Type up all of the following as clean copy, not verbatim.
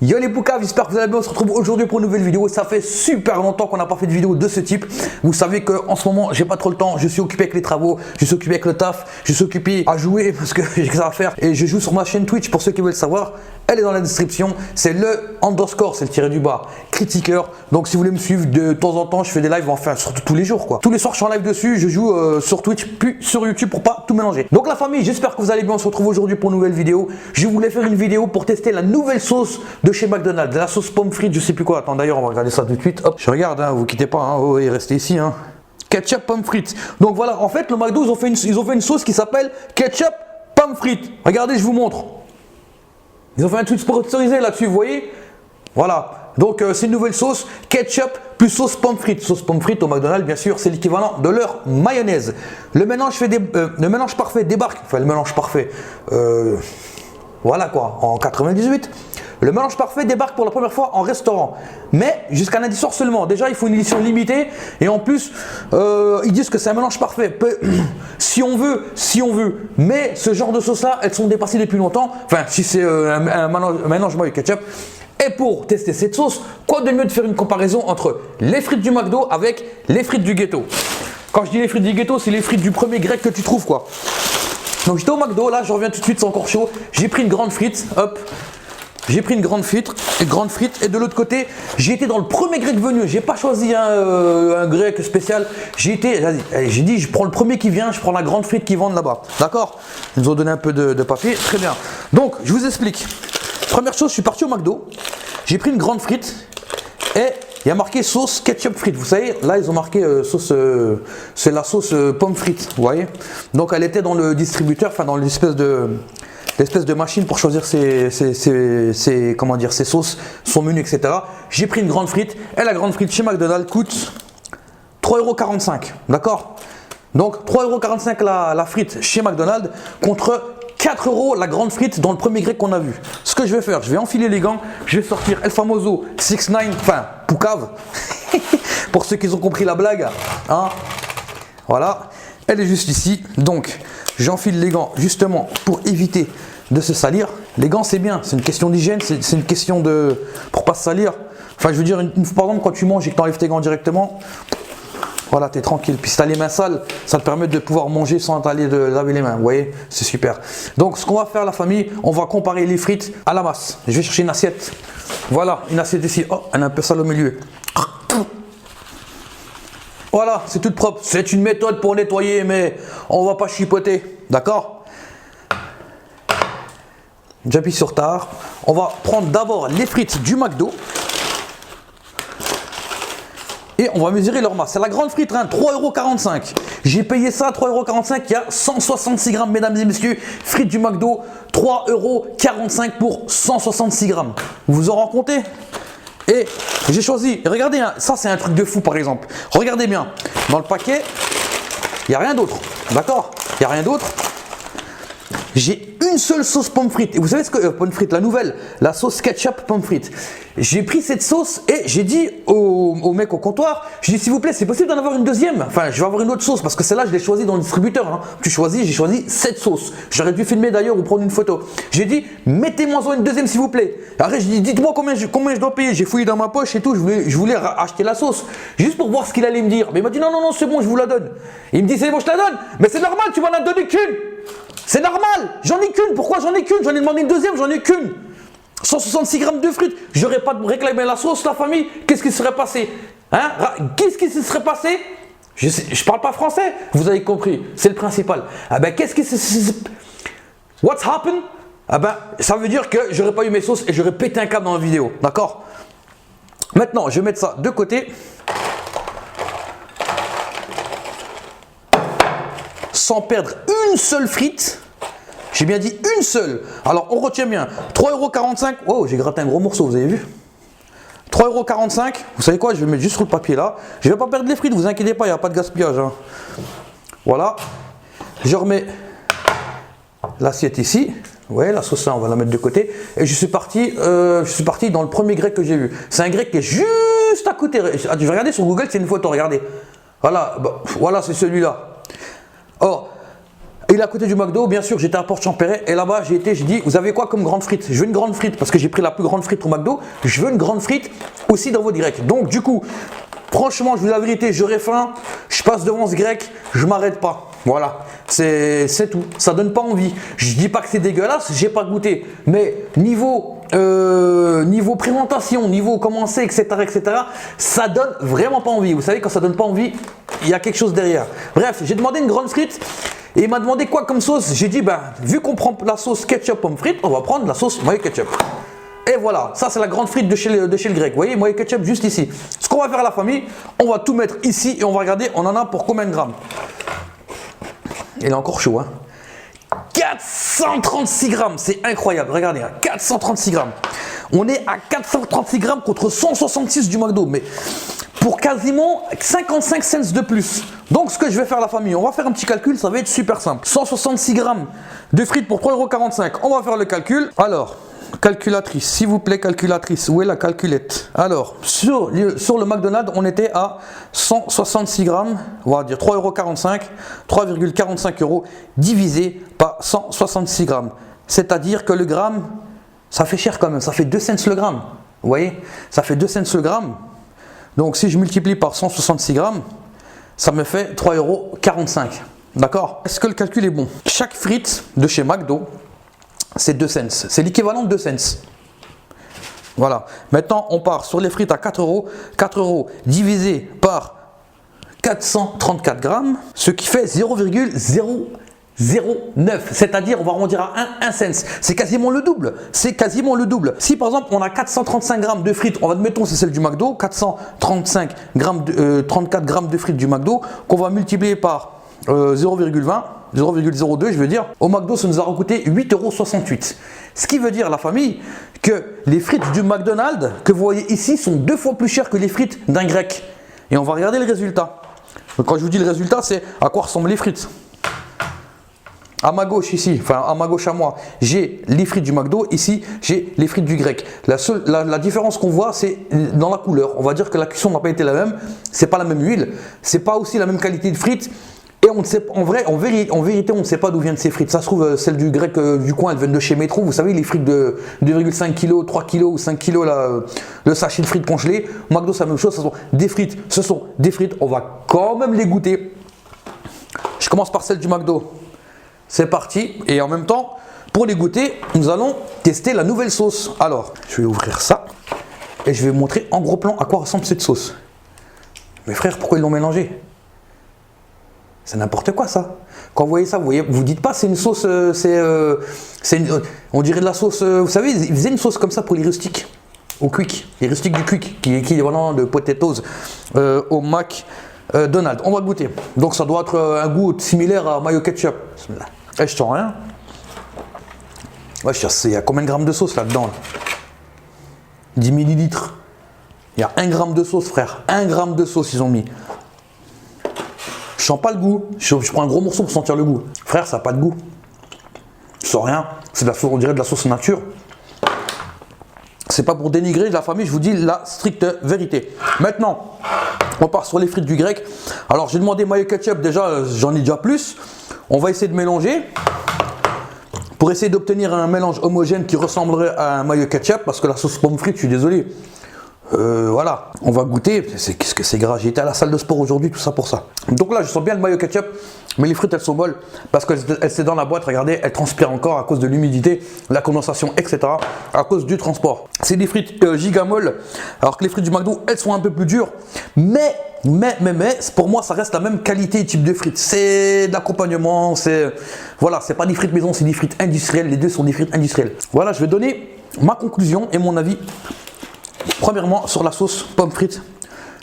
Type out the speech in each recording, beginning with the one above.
Yo les poucaves, j'espère que vous allez bien, on se retrouve aujourd'hui pour une nouvelle vidéo. Ça fait super longtemps qu'on n'a pas fait de vidéo de ce type. Vous savez qu'en ce moment, j'ai pas trop le temps, je suis occupé avec les travaux, je suis occupé avec le taf, je suis occupé à jouer parce que j'ai que ça à faire. Et je joue sur ma chaîne Twitch pour ceux qui veulent savoir. Elle est dans la description, c'est le underscore, c'est le tiré du bas, critiqueur. Donc si vous voulez me suivre de temps en temps, je fais des lives, enfin surtout tous les jours quoi. Tous les soirs je suis en live dessus, je joue sur Twitch puis sur YouTube pour pas tout mélanger. Donc la famille, j'espère que vous allez bien, on se retrouve aujourd'hui pour une nouvelle vidéo. Je voulais faire une vidéo pour tester la nouvelle sauce de chez McDonald's, la sauce pomme frite, je sais plus quoi. Attends d'ailleurs on va regarder ça tout de suite. Hop, je regarde, hein, vous quittez pas, hein, oh, et restez ici. Hein. Ketchup pomme frite. Donc voilà, en fait le McDo ils ont fait une sauce qui s'appelle ketchup pomme frite. Regardez, je vous montre. Ils ont fait un tweet sponsorisé là-dessus, vous voyez? Voilà. Donc c'est une nouvelle sauce, ketchup plus sauce pomme frite. Sauce pomme frite au McDonald's, bien sûr, c'est l'équivalent de leur mayonnaise. Le mélange parfait débarque. Enfin, le mélange parfait. Voilà quoi, en 98. Le mélange parfait débarque pour la première fois en restaurant. Mais jusqu'à lundi soir seulement. Déjà, il faut une édition limitée. Et en plus, ils disent que c'est un mélange parfait. Si on veut. Mais ce genre de sauce-là, elles sont dépassées depuis longtemps. Enfin, si c'est un mélange mayo ketchup. Et pour tester cette sauce, quoi de mieux de faire une comparaison entre les frites du McDo avec les frites du ghetto. Quand je dis les frites du ghetto, c'est les frites du premier grec que tu trouves quoi. Donc j'étais au McDo, là je reviens tout de suite, c'est encore chaud. J'ai pris une grande frite, hop. J'ai pris une grande frite et de l'autre côté, j'ai été dans le premier grec venu. J'ai pas choisi un grec spécial. J'ai dit, je prends le premier qui vient, je prends la grande frite qui vendent là-bas. D'accord? Ils nous ont donné un peu de papier, très bien. Donc, je vous explique. Première chose, je suis parti au McDo. J'ai pris une grande frite et il y a marqué sauce ketchup frite. Vous savez, là, ils ont marqué sauce, c'est la sauce pomme frite. Vous voyez? Donc, elle était dans le distributeur, enfin, dans l'espèce de machine pour choisir ses sauces, son menu, etc. J'ai pris une grande frite et la grande frite chez McDonald's coûte 3,45 €. D'accord? Donc 3,45 € la frite chez McDonald's contre 4 € la grande frite dans le premier grec qu'on a vu. Ce que je vais faire, je vais enfiler les gants, je vais sortir El Famoso 6ix9ine, enfin Poucave, pour ceux qui ont compris la blague. Hein, voilà, elle est juste ici. Donc j'enfile les gants justement pour éviter de se salir. Les gants c'est bien, c'est une question d'hygiène, c'est une question de pour pas se salir. Enfin je veux dire, par exemple quand tu manges et que tu enlèves tes gants directement, voilà, tu es tranquille. Puis si tu as les mains sales, ça te permet de pouvoir manger sans t'aller de laver les mains. Vous voyez, c'est super. Donc ce qu'on va faire la famille, on va comparer les frites à la masse. Je vais chercher une assiette. Voilà, une assiette ici. Oh, elle est un peu sale au milieu. Voilà, c'est toute propre. C'est une méthode pour nettoyer, mais on va pas chipoter. D'accord? J'appuie sur tard. On va prendre d'abord les frites du McDo. Et on va mesurer leur masse. C'est la grande frite, hein, 3,45 €. J'ai payé ça, 3,45 €. Il y a 166 grammes, mesdames et messieurs. Frites du McDo, 3,45 € pour 166 grammes. Vous vous en rendez compte? Et j'ai choisi, regardez, hein, ça c'est un truc de fou par exemple. Regardez bien, dans le paquet, il n'y a rien d'autre. D'accord? Il n'y a rien d'autre. J'ai une seule sauce pomme frite. Et vous savez ce que pomme frite, la nouvelle, la sauce ketchup pomme frite. J'ai pris cette sauce et j'ai dit au mec au comptoir, j'ai dit s'il vous plaît, c'est possible d'en avoir une deuxième? Enfin, je vais avoir une autre sauce parce que celle-là, je l'ai choisie dans le distributeur. Hein. Tu choisis, j'ai choisi cette sauce. J'aurais dû filmer d'ailleurs ou prendre une photo. J'ai dit mettez-moi une deuxième s'il vous plaît. Après, j'ai dit dites-moi combien je dois payer. J'ai fouillé dans ma poche et tout. Je voulais acheter la sauce juste pour voir ce qu'il allait me dire. Mais il m'a dit non, c'est bon, je vous la donne. Et il me dit c'est bon, je te la donne. Mais c'est normal, tu m'en as donné qu'une. C'est normal, j'en ai qu'une. Pourquoi j'en ai qu'une? J'en ai demandé une deuxième, j'en ai qu'une. 166 grammes de frites. J'aurais pas réclamé la sauce, la famille. Qu'est-ce qui serait passé? Hein? Qu'est-ce qui se serait passé? Je parle pas français, vous avez compris. C'est le principal. Ah ben, qu'est-ce qui se... What's happened? Ah ben, ça veut dire que j'aurais pas eu mes sauces et j'aurais pété un câble dans la vidéo. D'accord? Maintenant, je vais mettre ça de côté. Sans perdre une seule frite. J'ai bien dit une seule. Alors on retient bien. 3,45 €. Oh, j'ai gratté un gros morceau, vous avez vu? 3,45 €. Vous savez quoi? Je vais mettre juste sur le papier là. Je ne vais pas perdre les frites, vous inquiétez pas, il n'y a pas de gaspillage. Hein. Voilà. Je remets l'assiette ici. Ouais, la sauce là, on va la mettre de côté. Et je suis parti dans le premier grec que j'ai vu. C'est un grec qui est juste à côté. Je vais regarder sur Google, c'est une photo, regardez. Voilà, bah, voilà, c'est celui-là. Oh, Il est à côté du McDo, bien sûr, j'étais à Port-Champéret et là-bas j'ai dit, vous avez quoi comme grande frite? Je veux une grande frite parce que j'ai pris la plus grande frite au McDo, je veux une grande frite aussi dans votre grec. Donc du coup, franchement, je vous dis la vérité, j'aurais faim, je passe devant ce grec, je m'arrête pas. Voilà, c'est tout, ça donne pas envie. Je dis pas que c'est dégueulasse, j'ai pas goûté, mais niveau présentation, niveau comment c'est, etc., ça donne vraiment pas envie. Vous savez, quand ça donne pas envie, il y a quelque chose derrière. Bref, j'ai demandé une grande frite et il m'a demandé quoi comme sauce. J'ai dit, ben, vu qu'on prend la sauce ketchup pomme frite, on va prendre la sauce mayo ketchup. Et voilà, ça c'est la grande frite de chez le grec. Vous voyez, mayo ketchup juste ici. Ce qu'on va faire à la famille, on va tout mettre ici et on va regarder, on en a pour combien de grammes. Il est encore chaud, hein. 436 grammes, c'est incroyable, regardez, hein, 436 grammes. On est à 436 grammes contre 166 du McDo, mais pour quasiment 55 cents de plus. Donc ce que je vais faire la famille, on va faire un petit calcul, ça va être super simple. 166 grammes de frites pour 3,45 €, on va faire le calcul. Alors, calculatrice, s'il vous plaît, calculatrice, où est la calculette? Alors, sur le McDonald's, on était à 166 grammes, on va dire 3,45 €, 3,45 € divisé par 166 grammes. C'est-à-dire que le gramme, ça fait cher quand même, ça fait 2 cents le gramme. Vous voyez, ça fait 2 cents le gramme. Donc si je multiplie par 166 grammes, ça me fait 3,45 €. D'accord? Est-ce que le calcul est bon? Chaque frite de chez McDo, c'est 2 cents. C'est l'équivalent de 2 cents. Voilà. Maintenant, on part sur les frites à 4 €. 4 € divisé par 434 grammes, ce qui fait 0,009. C'est-à-dire, on va arrondir à 1 cent. C'est quasiment le double. C'est quasiment le double. Si par exemple, on a 435 grammes de frites, on va admettons c'est celle du McDo, 435 grammes 34 grammes de frites du McDo, qu'on va multiplier par 0,20. 0,02 je veux dire, au McDo ça nous a coûté 8,68 €. Ce qui veut dire la famille que les frites du McDonald's que vous voyez ici sont 2 fois plus chères que les frites d'un grec. Et on va regarder le résultat. Donc, quand je vous dis le résultat, c'est à quoi ressemblent les frites. À ma gauche ici, enfin à ma gauche à moi, j'ai les frites du McDo, ici j'ai les frites du grec. La différence qu'on voit c'est dans la couleur. On va dire que la cuisson n'a pas été la même, c'est pas la même huile, c'est pas aussi la même qualité de frites. Et on ne sait, en vérité, on ne sait pas d'où viennent ces frites. Ça se trouve, celles du grec du coin, elles viennent de chez Métro. Vous savez, les frites de 2,5 kg, 3 kg ou 5 kg, là, le sachet de frites congelées. Au McDo, c'est la même chose. Ce sont des frites. Ce sont des frites. On va quand même les goûter. Je commence par celle du McDo. C'est parti. Et en même temps, pour les goûter, nous allons tester la nouvelle sauce. Alors, je vais ouvrir ça. Et je vais vous montrer en gros plan à quoi ressemble cette sauce. Mes frères, pourquoi ils l'ont mélangé? C'est n'importe quoi ça. Quand vous voyez ça, vous dites pas c'est une sauce, on dirait de la sauce, vous savez, ils faisaient une sauce comme ça pour les rustiques, au quick, les rustiques du quick, qui est équivalent de potatoes au McDonald's. On va goûter. Donc ça doit être un goût similaire à mayo ketchup. Eh, je sens rien. Ouais, il y a combien de grammes de sauce là-dedans là 10 millilitres. Il y a 1 gramme de sauce, frère. 1 gramme de sauce, ils ont mis. Je sens pas le goût. Je prends un gros morceau pour sentir le goût. Frère, ça n'a pas de goût. Je sens rien. C'est de la sauce, on dirait de la sauce nature. C'est pas pour dénigrer de la famille, je vous dis la stricte vérité. Maintenant, on part sur les frites du grec. Alors, j'ai demandé mayo ketchup. Déjà, j'en ai déjà plus. On va essayer de mélanger. Pour essayer d'obtenir un mélange homogène qui ressemblerait à un mayo ketchup. Parce que la sauce pomme frite, je suis désolé. Voilà, on va goûter. Qu'est-ce que c'est gras. J'ai été à la salle de sport aujourd'hui, tout ça pour ça. Donc là, je sens bien le mayo ketchup, mais les frites elles sont molles parce qu'elles sont dans la boîte. Regardez, elles transpirent encore à cause de l'humidité, la condensation, etc. À cause du transport. C'est des frites giga molles, alors que les frites du McDo, elles sont un peu plus dures. Mais pour moi, ça reste la même qualité type de frites. C'est d'accompagnement, voilà, c'est pas des frites maison, c'est des frites industrielles. Les deux sont des frites industrielles. Voilà, je vais donner ma conclusion et mon avis. Premièrement, sur la sauce pomme frite,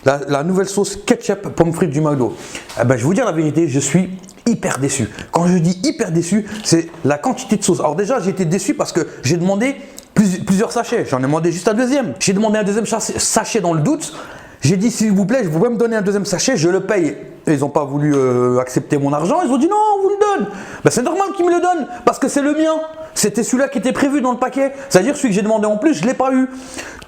la nouvelle sauce ketchup pomme frite du McDo. Eh ben, je vais vous dire la vérité, je suis hyper déçu. Quand je dis hyper déçu, c'est la quantité de sauce. Alors déjà, j'ai été déçu parce que j'ai demandé plusieurs sachets. J'en ai demandé juste un deuxième. J'ai demandé un deuxième sachet dans le doute. J'ai dit, s'il vous plaît, vous pouvez me donner un deuxième sachet, je le paye. Et ils n'ont pas voulu accepter mon argent. Ils ont dit, non, on vous le donne. Ben, c'est normal qu'ils me le donnent parce que c'est le mien. C'était celui-là qui était prévu dans le paquet. C'est-à-dire celui que j'ai demandé en plus, je ne l'ai pas eu.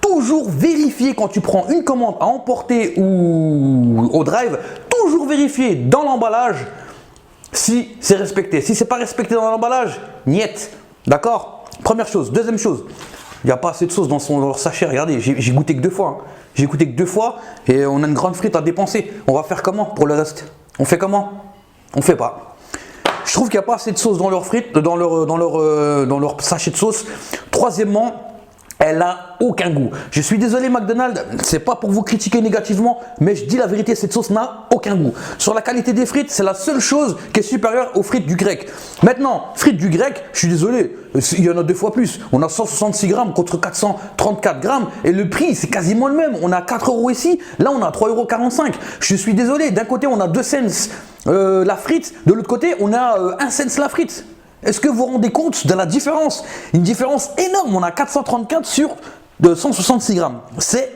Toujours vérifier quand tu prends une commande à emporter ou au drive, toujours vérifier dans l'emballage si c'est respecté. Si c'est pas respecté dans l'emballage, niet. D'accord? Première chose. Deuxième chose, il n'y a pas assez de sauce dans leur sachet. Regardez, j'ai goûté que 2 fois. Hein. J'ai goûté que 2 fois et on a une grande frite à dépenser. On va faire comment pour le reste? On fait comment? On fait pas. Je trouve qu'il n'y a pas assez de sauce dans leurs frites, dans leur sachet de sauce. Troisièmement, elle a aucun goût. Je suis désolé McDonald's, c'est pas pour vous critiquer négativement, mais je dis la vérité, cette sauce n'a aucun goût. Sur la qualité des frites, c'est la seule chose qui est supérieure aux frites du grec. Maintenant, frites du grec, je suis désolé, il y en a 2 fois plus. On a 166 grammes contre 434 grammes et le prix, c'est quasiment le même. On a 4 € ici, là on a 3,45 €. Je suis désolé, d'un côté on a 2 cents la frite, de l'autre côté on a 1 cent la frite. Est-ce que vous vous rendez compte de la différence? Une différence énorme. On a 434 sur 166 grammes. C'est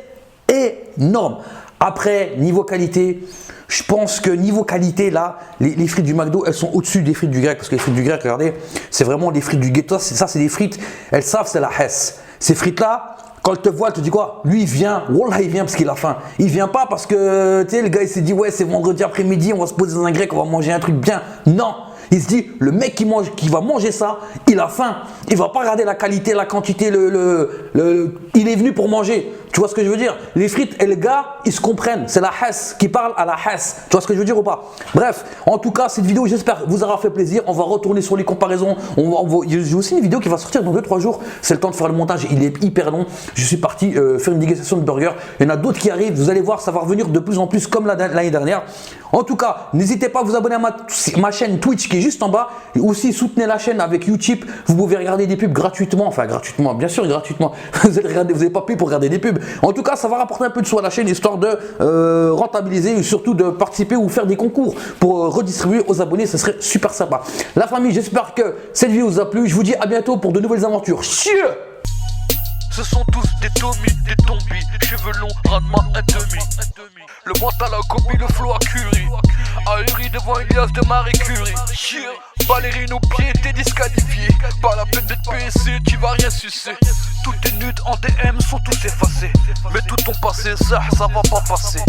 énorme. Après, niveau qualité, je pense que niveau qualité, là, les frites du McDo, elles sont au-dessus des frites du grec. Parce que les frites du grec, regardez, c'est vraiment des frites du ghetto. Ça, c'est des frites, elles savent, c'est la Hesse. Ces frites-là, quand elle te voit, elle te dit quoi? Lui, il vient. Wallah, il vient parce qu'il a faim. Il vient pas parce que, tu sais, le gars, il s'est dit, ouais, c'est vendredi après-midi, on va se poser dans un grec, on va manger un truc bien. Non. Il se dit, le mec qui va manger ça, il a faim. Il va pas regarder la qualité, la quantité, il est venu pour manger. Tu vois ce que je veux dire? Les frites et le gars, ils se comprennent. C'est la Hesse qui parle à la Hesse. Tu vois ce que je veux dire ou pas? Bref, en tout cas, cette vidéo, j'espère vous aura fait plaisir. On va retourner sur les comparaisons. J'ai aussi une vidéo qui va sortir dans 2-3 jours. C'est le temps de faire le montage. Il est hyper long. Je suis parti faire une dégustation de burger. Il y en a d'autres qui arrivent. Vous allez voir, ça va revenir de plus en plus comme l'année dernière. En tout cas, n'hésitez pas à vous abonner à ma chaîne Twitch qui est juste en bas. Et aussi, soutenez la chaîne avec Utip. Vous pouvez regarder des pubs gratuitement. Enfin, gratuitement, bien sûr, gratuitement. Vous n'avez pas payé pour regarder des pubs. En tout cas, ça va rapporter un peu de sous à la chaîne, histoire de rentabiliser et surtout de participer ou faire des concours pour redistribuer aux abonnés. Ce serait super sympa. La famille, j'espère que cette vidéo vous a plu. Je vous dis à bientôt pour de nouvelles aventures. Chieu! Ce sont tous des Tommy, des tombis, cheveux longs, rendement un demi. Le mental a copie, le flow a Curie. Ahuri devant Elias de Marie Curie. Ballerine au pied, t'es disqualifié. Pas la peine d'être PSC, tu vas rien sucer. Toutes tes nudes en DM sont tous effacées. Mais tout ton passé, ça va pas passer.